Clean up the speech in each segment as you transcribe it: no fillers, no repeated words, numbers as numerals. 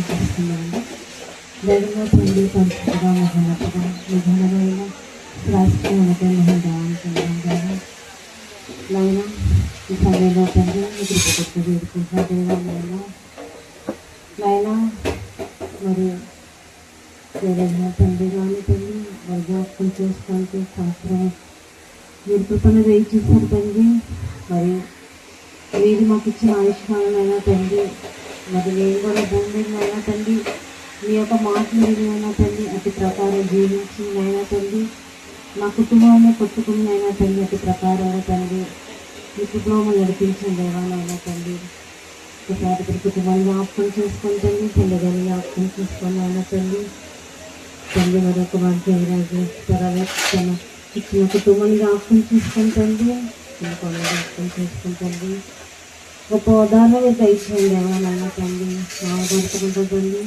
చేస్తున్నాను. దైవంలో తండ్రి పరిశుద్ధంగా మహోన్నతగా నిఘనమైన రాష్ట్రీయమైనటువంటి అనుకుంటున్నాను. నాయన ఈ సమయంలో తండ్రి మీకు కృతజ్ఞతలు వేడుకుంటున్నా దేవాలయంలో నాయన మరి ఏదైనా తండ్రి కానీ తండ్రి మరి జ్ఞాపకం చేసుకోవడానికి సంవత్సరం మీరు కృపను దయచేశారు తండ్రి. మరి మీరు మాకు ఇచ్చిన ఆయుష్కాలమైనా తండ్రి మరి నేను కూడా భూమి అయినా తండ్రి మీ యొక్క మాటలు అయినా తండ్రి అతి ప్రకారం జీవించి అయినా తండ్రి నా కుటుంబాన్ని కొట్టుకుని అయినా తండ్రి అతి ప్రకారంగా తండ్రి మీ కుటుంబం నడిపించిన దేవాలైనా తండ్రి ఒకసారి కుటుంబాన్ని జ్ఞాపకం చేసుకొని తండ్రి తల్లిదండ్రులు జ్ఞాపకం చేసుకొని అయినా తండ్రి తండ్రి మరొక మంచి రాజు తన ఇచ్చిన కుటుంబాన్ని జ్ఞాపకం చేసుకొని తండ్రి జ్ఞాపకం చేసుకొని తండ్రి గొప్ప ఉదాహరణ దయచేయండి దేవాలైనా తండ్రి ఆధారపడుతుందండి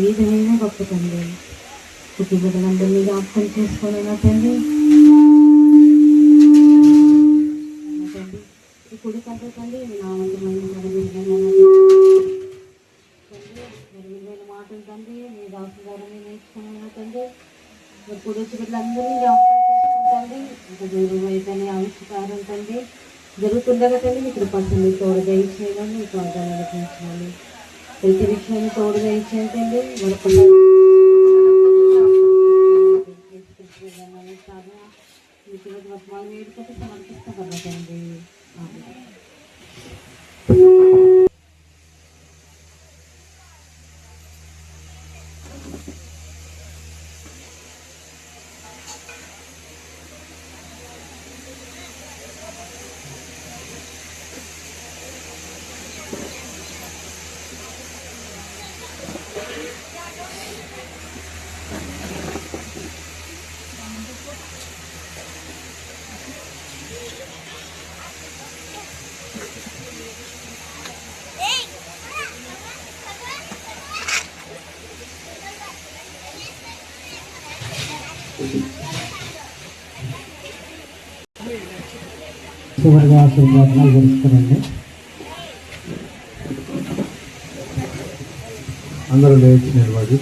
ఏదైనా గొప్ప తండ్రి కుటుంబాలందరినీ జ్ఞాపకం చేసుకోవాలన్నా తండ్రి తండ్రి ఈ కుడి కంటే తండ్రి నామంతమైన మాటలు తండ్రి మీ దాసు గారిని నేర్చుకున్నా తండ్రి మరి కుడి బిడ్డలందరినీ జ్ఞాపకం చేసుకుంటండి ఇంకా దూరం అయితే ఆవిష్కారం తండ్రి జరుగుతుండగా తండ్రి మీ కృపను తోడు దయచేయాలని మీ ప్రాంతాన్ని నడిపించాలి. ప్రతి విషయాన్ని తోడు దయచేయండి. మరొక వేడుకతో సమర్పిస్తామండి. చివరిగా ఆశీర్వాదాలు తెలుసుకునండి. అందరూ లేచి నిలబడి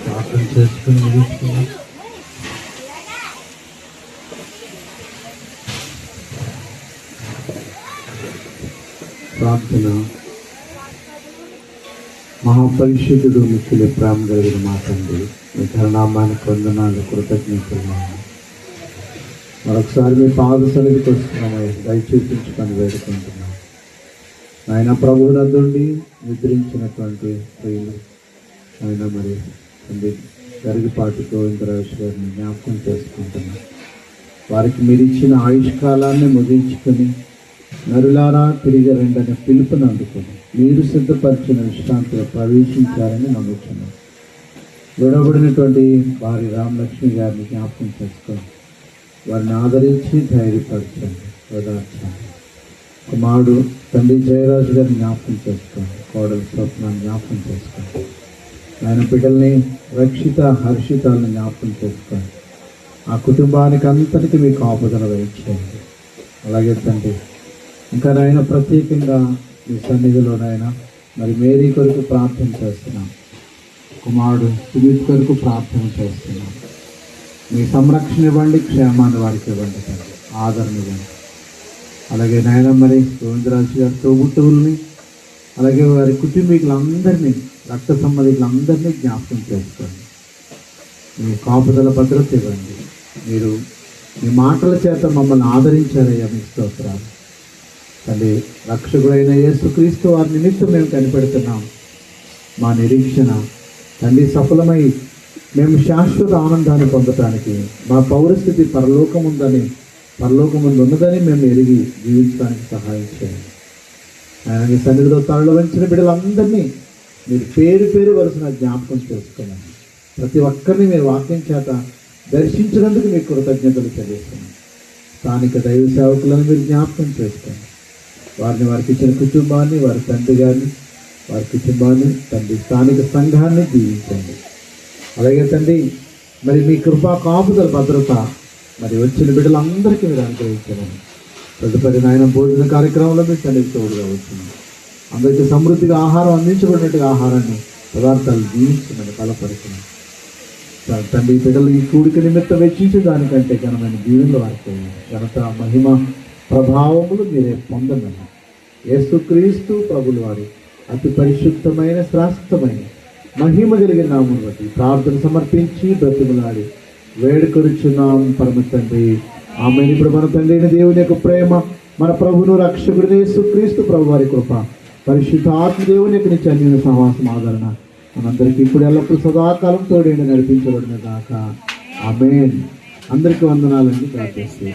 ప్రార్థన చేసుకుని ముగించుకున్నాం. ప్రార్థన. మహాపరిశుద్ధుడు మిక్కిలి ప్రేమ కలిగిన మా తండ్రి, మీ ఘననామానికి వందనాలు, కృతజ్ఞతలు. మరొకసారి మీ పాద సన్నిధికి వస్తున్నామని దయచూపించుకొని వేడుకుంటున్నాం. ఆయన ప్రభువునందుండి నిద్రించినటువంటి ప్రియులు ఆయన మరి తండ్రి గరిగిపాటి గోవిందరాజు గారిని జ్ఞాపకం చేసుకుంటున్నాం. వారికి మీరు ఇచ్చిన ఆయుష్కాలాన్ని ముగించుకొని నరులారా తిరిగి రెండనే పిలుపుని అందుకొని మీరు సిద్ధపరిచిన విశ్రాంతిలో ప్రవేశించారని నమ్ముతున్నాం. విడబడినటువంటి వారి రామలక్ష్మి గారిని జ్ఞాపకం చేసుకొని వారిని ఆదరించి ధైర్యపరచండి, ఓదార్చండి. కుమారుడు తండ్రి జయరాజు గారిని జ్ఞాపకం చేసుకోండి, కోడలు స్వప్నాన్ని జ్ఞాపకం చేసుకోండి. ఆయన బిడ్డల్ని రక్షిత హర్షితాలను జ్ఞాపకం చేసుకోండి. ఆ కుటుంబానికి అంతటికీ మీకు ఆపదన వహించండి. అలాగే తండ్రి ఇంకా నాయన ప్రత్యేకంగా మీ సన్నిధిలోనైనా మరి మేరీ కొరకు ప్రార్థన చేస్తున్నాం, కుమారుడు సుమిత్ కొరకు ప్రార్థన చేస్తున్నాం. మీ సంరక్షణ ఇవ్వండి, క్షేమాన్ని వారికి ఇవ్వండి తండ్రి, ఆదరణ ఇవ్వండి. అలాగే నాయన మరి గోవిందరాజు గారి తోబుట్టువుల్ని అలాగే వారి కుటుంబీకులందరినీ రక్త సంబంధికులందరినీ జ్ఞాపకం చేసుకోండి. మీ కాపుదల భద్రత ఇవ్వండి. మీరు మీ మాటల చేత మమ్మల్ని ఆదరించారయ్యా, మీ స్తోత్రాలు తండ్రి. రక్షకుడైన యేసుక్రీస్తు వారి నిమిత్తం మేము కనిపెడుతున్నాం. మా నిరీక్షణ తండ్రి సఫలమై మేము శాశ్వత ఆనందాన్ని పొందటానికి మా పౌరస్థితి పరలోకముందు ఉన్నదని మేము ఎరిగి జీవించడానికి సహాయం చేయండి. ఆయన మీ సన్నిధిలో తరలి వంచిన బిడ్డలందరినీ మీరు పేరు పేరు వరుసన జ్ఞాపకం చేసుకోండి. ప్రతి ఒక్కరిని మీరు వాక్యం చేత దర్శించినందుకు మీకు కృతజ్ఞతలు చెల్లిస్తున్నాం. స్థానిక దైవ సేవకులను మీరు జ్ఞాపకం చేసుకోండి. వారికి ఇచ్చిన కుటుంబాన్ని, వారి తండ్రి గారిని, వారి కుటుంబాన్ని తండ్రి స్థానిక సంఘాన్ని దీవించండి. అలాగే తండ్రి మరి మీ కృపా కాపుదల భద్రత మరి వచ్చిన బిడ్డలందరికీ మీరు అనుగ్రహించండి. తదుపరి నాయన భోజన కార్యక్రమంలో మీ సన్నిధి తోడుగా వచ్చింది. అందరికీ సమృద్ధిగా ఆహారం అందించబడినట్టుగా ఆహారాన్ని పదార్థాలు దీవించమని బలపరుచున్నాం. తండ్రి బిడ్డలు ఈ కూడిక నిమిత్తం వెచ్చించే దానికంటే ఘనమైన దీవెనలు వారికి ఘనత మహిమ ప్రభావములు మీరే పొందమని యేసుక్రీస్తు ప్రభుల వారి అతి పరిశుద్ధమైన శ్రేష్టమైన మహిమ కలిగిన నామమును బట్టి ప్రార్థన సమర్పించి బ్రతిమలాడి వేడుకొరుచున్నాం పరమ తండ్రి. ఆమెను. ఇప్పుడు మన తండ్రి అయిన దేవుని యొక్క ప్రేమ, మన ప్రభువును రక్షకుడు యేసుక్రీస్తు ప్రభు వారి కృప, పరిశుద్ధాత్మ దేవుని యొక్క నిత్య సహవాసం ఆదరణ మనందరికీ ఇప్పుడు ఎల్లప్పుడూ సదాకాలం తోడేండి నడిపించబడిన దాక. ఆమేన్. అందరికీ వందనాలండి. ప్రార్థిస్తూ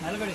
నిలబడి